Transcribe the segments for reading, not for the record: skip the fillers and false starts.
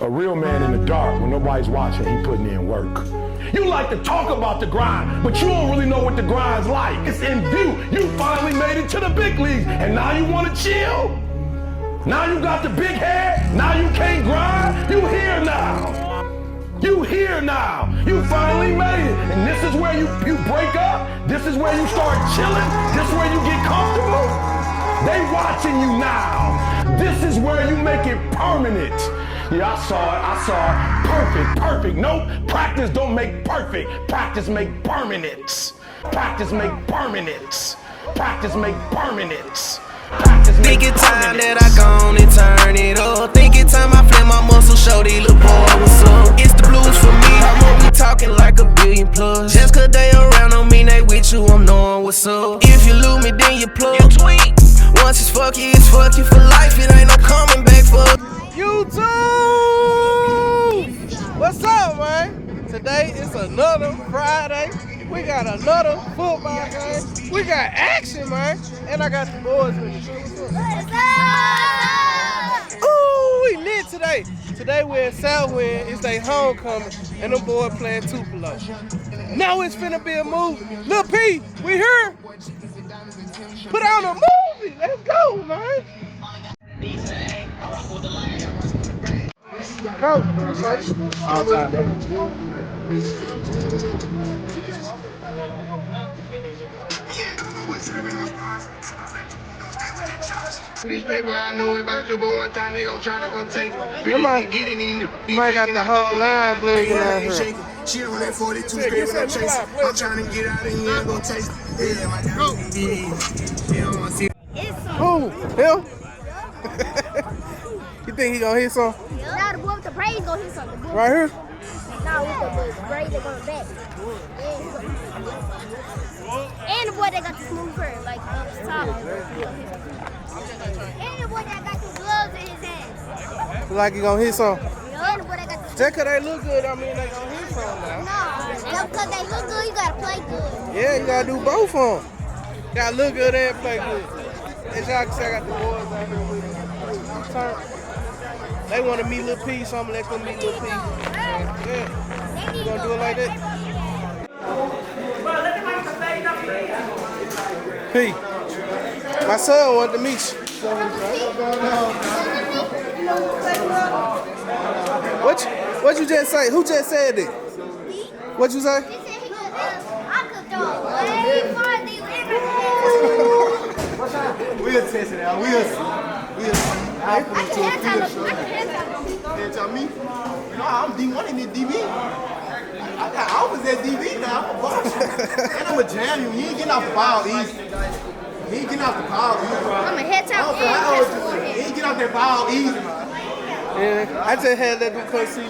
A real man in the dark, when nobody's watching, he putting in work. You like to talk about the grind, but you don't really know what the grind's like. It's in view. You finally made it to the big leagues, and now you want to chill? Now you got the big head? Now you can't grind? You here now. You here now. You finally made it. And this is where you break up. This is where you start chilling. This is where you get comfortable. They watching you now. This is where you make it permanent. Yeah, I saw it. Perfect. Nope, practice don't make perfect. Practice make permanence. Practice make permanence. Practice make permanence. Think it time that I gone and turn it up. Think it time I flip my muscle, show these little boy what's up. It's the blues for me, I'm only talking like a billion plus. Just cause they around don't mean they with you, I'm knowing what's up. If you lose me, then you plug. You tweet. Once it's fuck you for life. It ain't no coming back for YouTube! What's up, man? Today is another Friday. We got another football game. We got action, man. And I got the boys with me. What's up? Ooh, we lit today. Today we're at Southwind. It's their homecoming. And them boys playing Tupelo. Now it's finna be a movie. Lil P, we here. Put on a movie. Let's go, man. Go. All time. These people I know about your boy, one time they gon' try to come take it. You might got the whole line bleeding out here. She on that 42 straight when I'm chasing. I'm trying to get out of here and go taste it. Yeah, my God. Who? Him? You think he gonna hit some? Nah, the boy with the braids gonna hit something. Right here? Nah, with the braids they going back. And the boy that got the smooth fur, like on the top. And the boy that got the gloves in his hands. Like he gonna hit some? And the boy that got the... Just cause they look good, I mean they gonna hit some now. Nah, just cause they look good, you gotta play good. Yeah, you gotta do both of them. You gotta look good and play good. As y'all can see, I got the boys out here with me. They want to meet Lil P, so I'm gonna let them meet Lil P. Yeah. You gonna do it like that? P, my son wanted to meet you. What you just say? Who just said that? What you say? He said he could I could throw way farther than you ever We'll test it out. We'll see. I can hand Tell me? No, I'm D1 in this DB. I was at DB now. I'm a boss. And I'm a jam you. He ain't getting off the ball easy. He ain't getting off the ball easy. I'm a head top He ain't getting off that ball easy. Yeah, I just had that because see.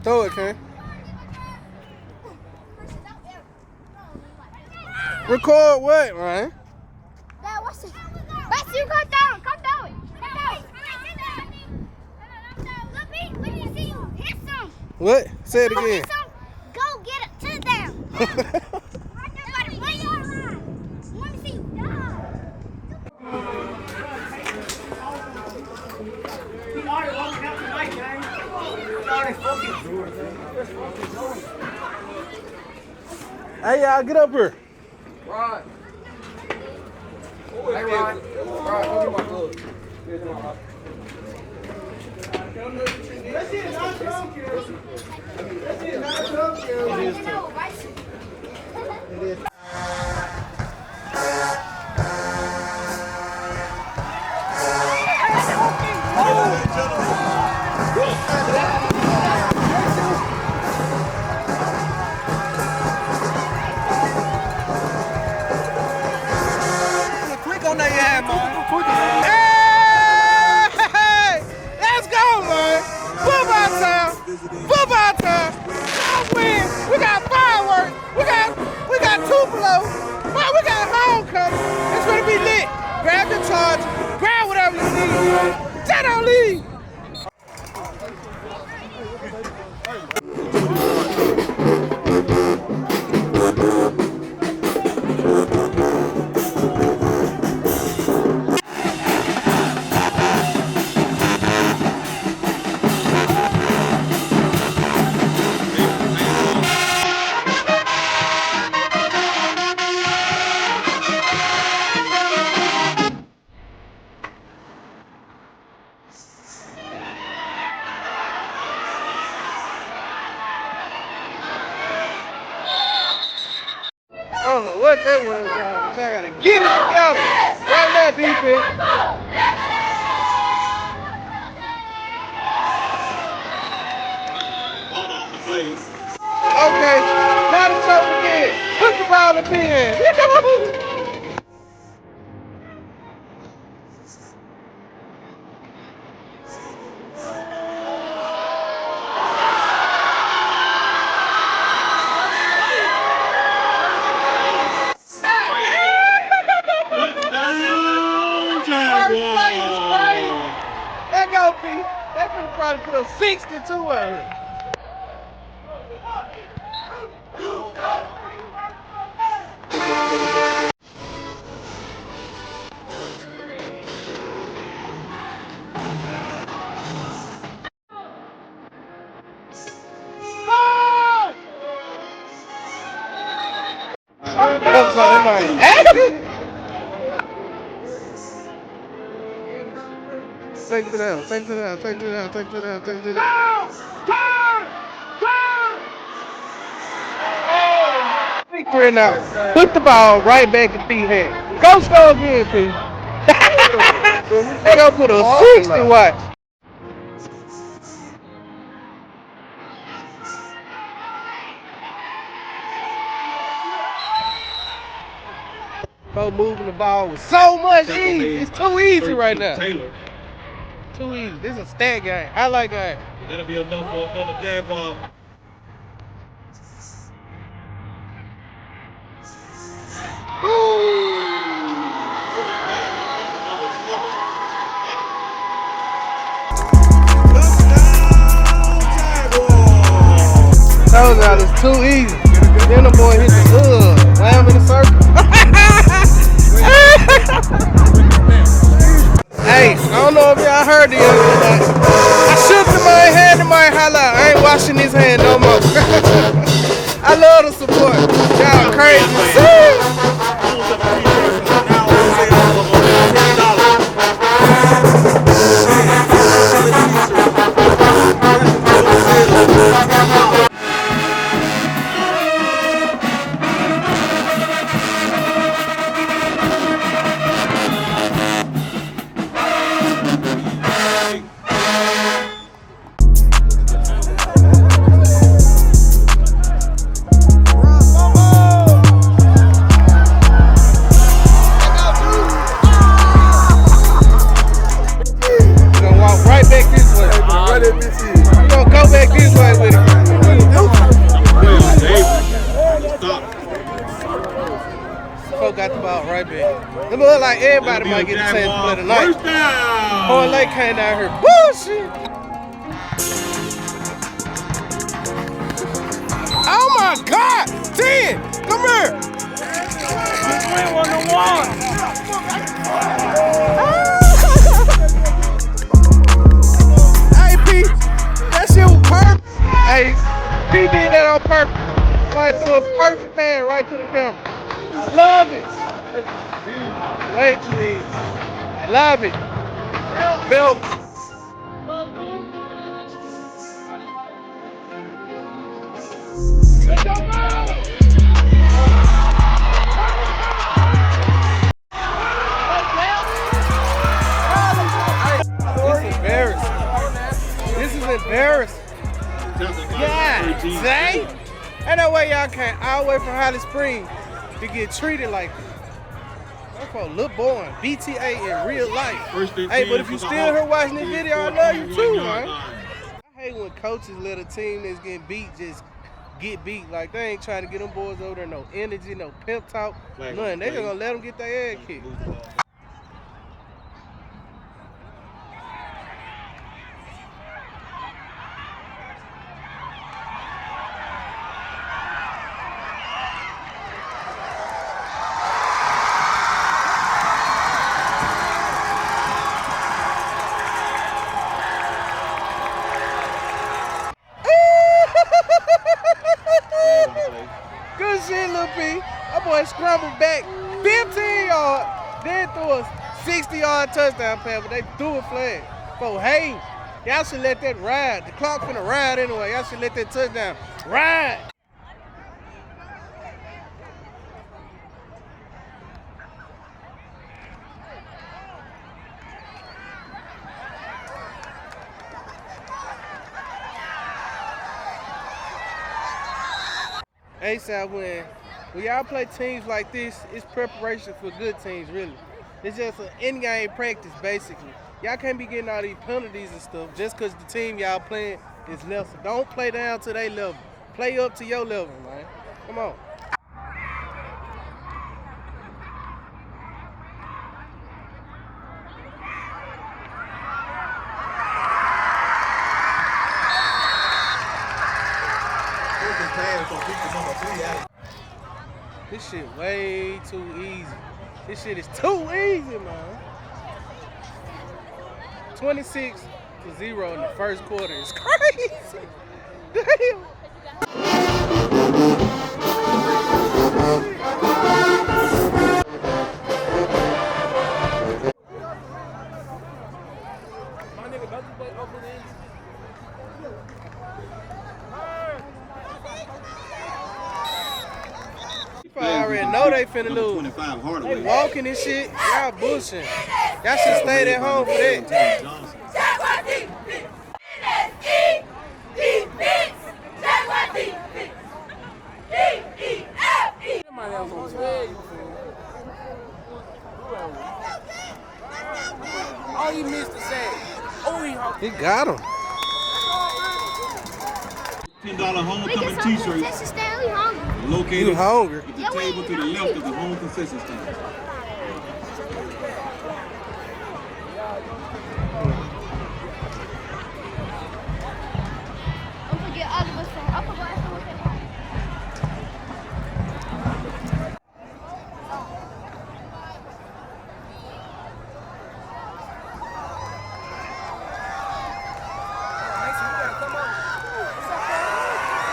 Throw it, Ken. Record what, man? Dad, what's it? Wait, you come down. Come down. Look, when you see you hit some. What? Say it again. Go get it. Sit down. Let me see you die. Hey, y'all, get up here. Rod. Hey, Rod. Rod, go get my gloves. Here's my locker. That's it, not Trump That's it, not Trump It is too. It is. Quick on that ass, man. Hey! Let's go, man! Football time! Football time! Let's win! We got fireworks! We got Tupelo! Man, we got homecoming! It's gonna be lit! Grab the charge, grab whatever you need. Just don't leave! I don't know what that was, guys. I gotta get it together. Right now, defense. Okay, now the choke again. Put the ball in the hand. That go, P. That could probably put a 62 on it. That's all they might acting. Take it out, take it out, take it out, take it out, take it out. Right now, put the ball right back in P hand. Go score again, P. They gonna put a 60 watch. Bo moving the ball with so much ease. It's too easy right now. Too easy. This is a stat game. I like that. That'll be enough for another jab ball. Those out is too easy. Then the boy hit the wham in the circle. Hey, I don't know if y'all heard the other night. I shook in my hand in my highlight. I ain't washing his hand no more. I love the support. Y'all crazy. Got the ball right back. It look like everybody might get a chance to play tonight. Horn Lake came down here. Bullshit! Oh my God! 10! Come here! Hey, P, that shit was perfect. Hey, P did that on purpose. Like, boy threw a perfect man right to the camera. Love it. Wait, please. I love it. Memphis. This is embarrassing. Yeah, see? Ain't no way y'all can't all the way from Holly Springs to get treated like this. That's for Lil Boy, BTA in real life. Hey, but if you still here watching this video, I love you too, man. I hate when coaches let a team that's getting beat just get beat. Like, they ain't trying to get them boys over there, no energy, no pep talk, nothing. They just gonna let them get their ass kicked. Good shit, Lil P. That boy scrambled back 15 yards, then threw a 60-yard touchdown pass, but they threw a flag. So, hey, y'all should let that ride. The clock finna ride anyway. Y'all should let that touchdown ride. ASAP, when y'all play teams like this, it's preparation for good teams, really. It's just an in-game practice, basically. Y'all can't be getting all these penalties and stuff just because the team y'all playing is lesser. Don't play down to their level. Play up to your level, man. Come on. This shit way too easy. This shit is too easy, man. 26-0 in the first quarter is crazy. Damn. I already know they finna lose. They walking and shit. Y'all bullshit. Y'all should stay at home for that. Oh, he missed the sack. Oh, he got him. $10 homecoming t-shirt. Located you hungry. at the table to the left of the home concession stand.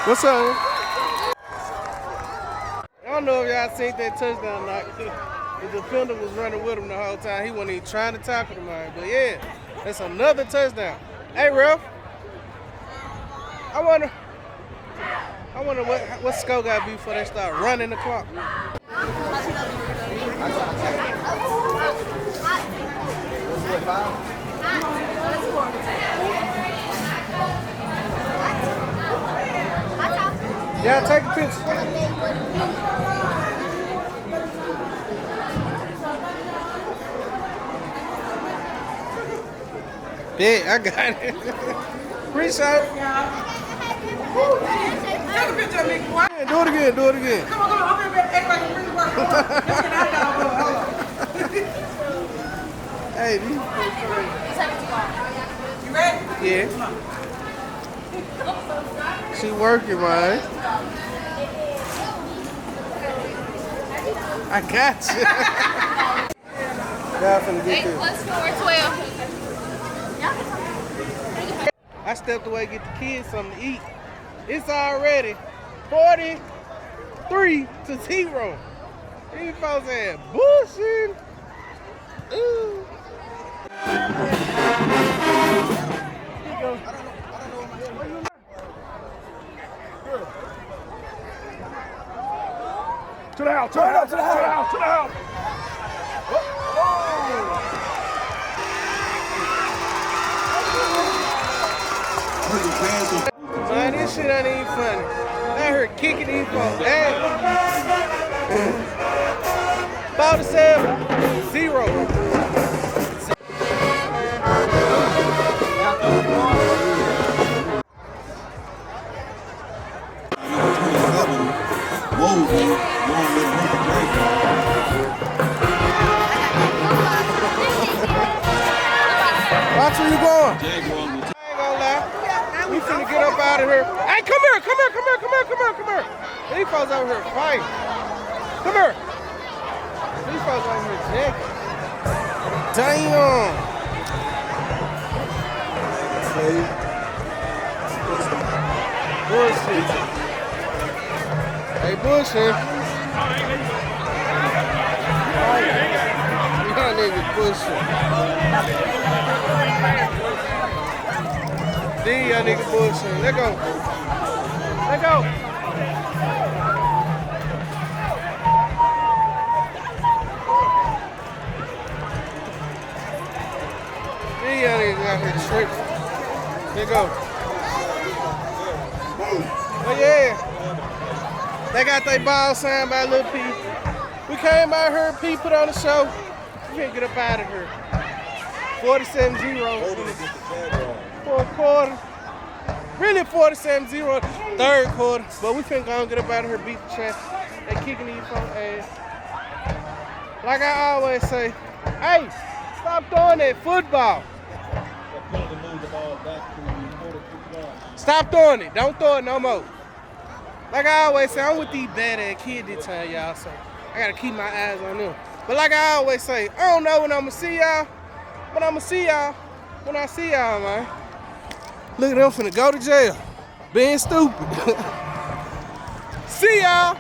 What's up? I don't know if y'all seen that touchdown knock. The defender was running with him the whole time. He wasn't even trying to tackle the man. But yeah, that's another touchdown. Hey, ref. I wonder what score got to be before they start running the clock. Yeah, take a picture. Yeah, I got it. Appreciate it. Take a picture of me, boy. Yeah, do it again, do it again. Come on, I'm gonna act like you really work. Hey, you ready? yeah. She working, man. I got you. Y'all finna get this. 12. I stepped away to get the kids something to eat. It's already 40 3-0. These folks had bullshit. Ooh. To the house, to the house, to the house, to the house. Man, this shit ain't even funny. I heard kicking these folks. Hey. 47-0. Watch where you going. I ain't gonna lie. We finna get up out of here. Hey, come here, come here, come here, come here, come here, come here. These folks over here fighting. Come here. These folks over here jacking. Damn. Bullshit. Hey, bullshit. Y'all niggas bullshit. These y'all niggas bullshit. Let go. Let go. These y'all niggas out here tripping. Let go. Oh yeah. They got their ball signed by Lil P. We came out here, P put on the show. We finna get up out of here. 47-0 for a quarter. Really 47-0 third quarter. But we finna go and get up out of here, beat the champ. They kicking these folks ass. Like I always say, hey, stop throwing that football. Stop throwing it. Don't throw it no more. Like I always say, I'm with these bad-ass kids this time, y'all, so I gotta keep my eyes on them. But like I always say, I don't know when I'm gonna see y'all, but I'm gonna see y'all when I see y'all, man. Look at them finna go to jail. Being stupid. See y'all.